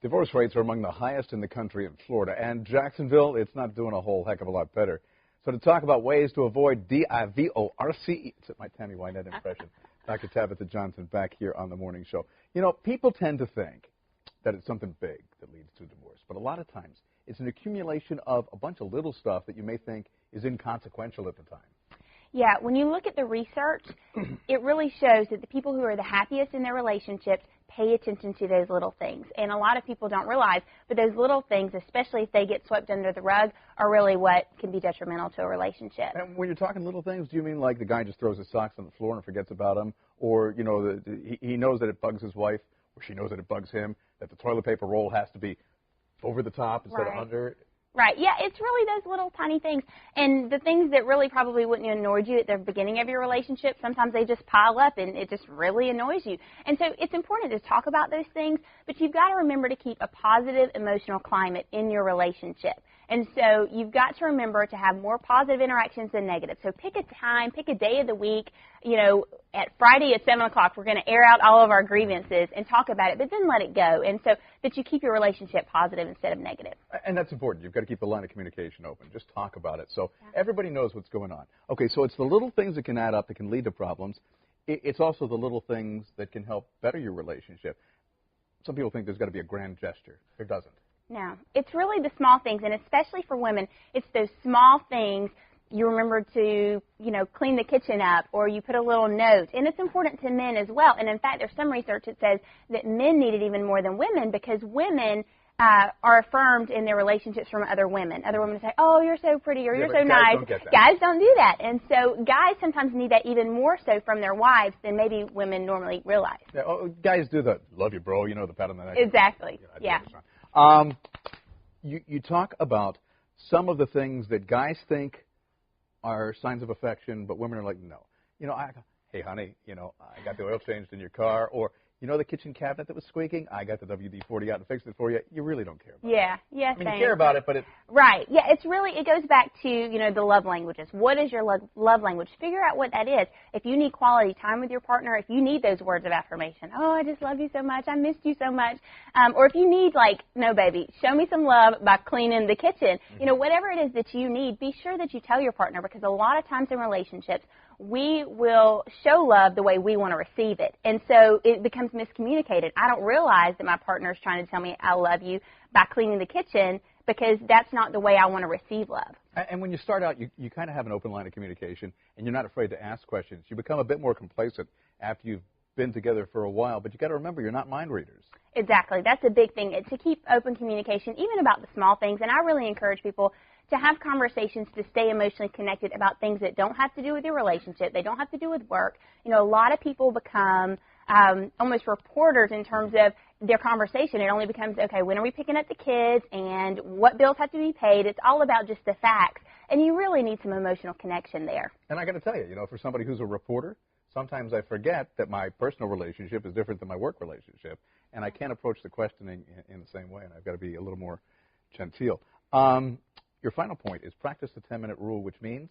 Divorce rates are among the highest in the country in Florida, and Jacksonville, it's not doing a whole heck of a lot better. So to talk about ways to avoid D-I-V-O-R-C-E, it's my Tammy Wynette impression, Dr. Tabitha Johnson back here on the morning show. You know, people tend to think that it's something big that leads to divorce, but a lot of times it's an accumulation of a bunch of little stuff that you may think is inconsequential at the time. Yeah, when you look at the research, it really shows that the people who are the happiest in their relationships pay attention to those little things. And a lot of people don't realize, but those little things, especially if they get swept under the rug, are really what can be detrimental to a relationship. And when you're talking little things, do you mean like the guy just throws his socks on the floor and forgets about them? Or, you know, he knows that it bugs his wife, or she knows that it bugs him, that the toilet paper roll has to be over the top instead of under it? Right. Yeah, it's really those little tiny things. And the things that really probably wouldn't annoy you at the beginning of your relationship, sometimes they just pile up and it just really annoys you. And so it's important to talk about those things, but you've got to remember to keep a positive emotional climate in your relationship. And so you've got to remember to have more positive interactions than negative. So pick a time, pick a day of the week. You know, at Friday at 7 o'clock, we're going to air out all of our grievances and talk about it, but then let it go. And so that you keep your relationship positive instead of negative. And that's important. You've got to keep the line of communication open. Just talk about it so everybody knows what's going on. Okay, so it's the little things that can add up that can lead to problems. It's also the little things that can help better your relationship. Some people think there's got to be a grand gesture. There doesn't. No, it's really the small things, and especially for women, it's those small things. You remember to, you know, clean the kitchen up, or you put a little note. And it's important to men as well. And in fact, there's some research that says that men need it even more than women, because women are affirmed in their relationships from other women. Other women say, oh, you're so pretty, or you're so nice. Guys don't do that. And so guys sometimes need that even more so from their wives than maybe women normally realize. Yeah, guys do the love you, bro, you know, the pat on the neck. Exactly, yeah. You talk about some of the things that guys think are signs of affection, but women are like, no. You know, hey, honey, you know, I got the oil changed in your car, or, you know, the kitchen cabinet that was squeaking, I got the WD-40 out and fixed it for you. You really don't care about it. Yeah, I mean, you care about it, but it... Right. Yeah, it's really, it goes back to, you know, the love languages. What is your love language? Figure out what that is. If you need quality time with your partner, if you need those words of affirmation, oh, I just love you so much, I missed you so much, or if you need, like, no, baby, show me some love by cleaning the kitchen. You know, whatever it is that you need, be sure that you tell your partner, because a lot of times in relationships, we will show love the way we want to receive it. And so it becomes miscommunicated. I don't realize that my partner is trying to tell me I love you by cleaning the kitchen, because that's not the way I want to receive love. And when you start out, you kind of have an open line of communication, and you're not afraid to ask questions. You become a bit more complacent after you've been together for a while, but you got to remember, you're not mind readers. Exactly. That's a big thing, to keep open communication, even about the small things. And I really encourage people to have conversations to stay emotionally connected about things that don't have to do with your relationship. They don't have to do with work. You know, a lot of people become almost reporters in terms of their conversation. It only becomes, okay, when are we picking up the kids and what bills have to be paid? It's all about just the facts. And you really need some emotional connection there. And I got to tell you, you know, for somebody who's a reporter, sometimes I forget that my personal relationship is different than my work relationship, and I can't approach the questioning in the same way, and I've got to be a little more genteel. Your final point is practice the 10-minute rule, which means?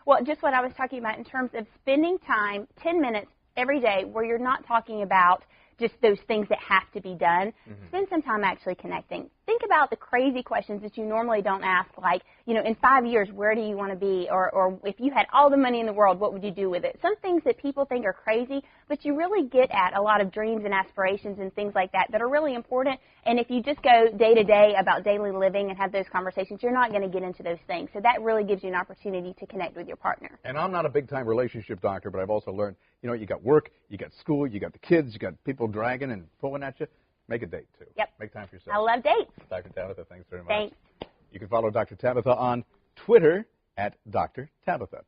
Well, just what I was talking about in terms of spending time, 10 minutes every day, where you're not talking about just those things that have to be done. Spend some time actually connecting. Think about the crazy questions that you normally don't ask, like, you know, in 5 years, where do you want to be? Or if you had all the money in the world, what would you do with it? Some things that people think are crazy, but you really get at a lot of dreams and aspirations and things like that that are really important. And if you just go day to day about daily living and have those conversations, you're not going to get into those things. So that really gives you an opportunity to connect with your partner. And I'm not a big-time relationship doctor, but I've also learned, you know, you got work, you got school, you got the kids, you got people dragging and pulling at you. Make a date, too. Yep. Make time for yourself. I love dates. Dr. Tabitha, thanks very much. Thanks. You can follow Dr. Tabitha on Twitter at Dr. Tabitha.